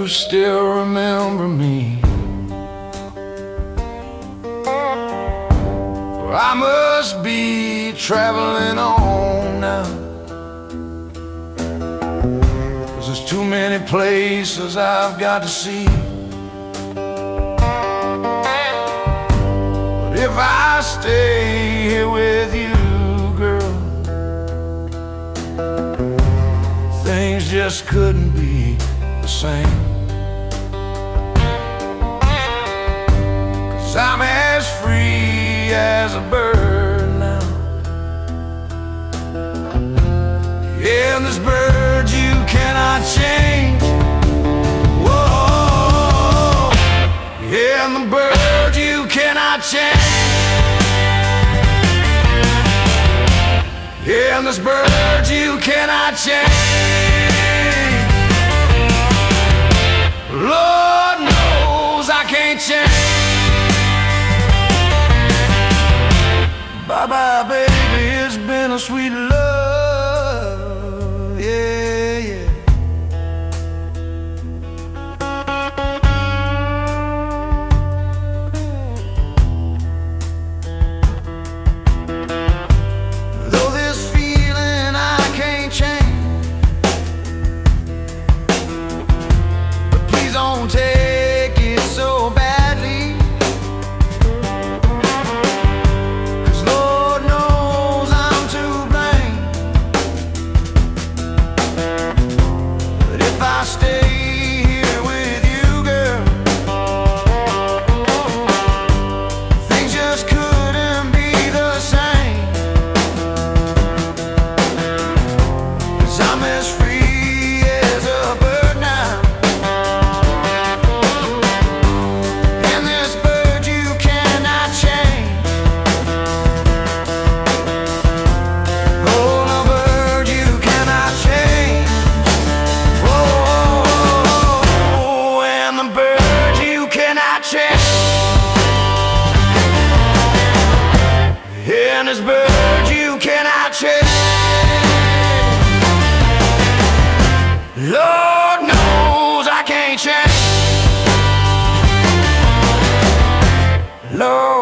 you still remember me. I must be traveling on now, 'cause there's too many places I've got to see. But if I stay here with you, girl, things just couldn't be the same. 'Cause I'm as free as a bird now. Yeah, and this bird you cannot change. Whoa, yeah, and the bird you cannot change. Yeah, and this bird you cannot change. Lord knows I can't change. Bye-bye, baby, it's been a sweet love, yeah, yeah. Though this feeling I can't change, but please don't take it so badly. I stay here with you, girl, things just couldn't be the same. 'Cause I'm as free as a bird now. And this bird you cannot change. Oh, no bird you cannot change. And this bird you cannot change. Lord knows I can't change. Lord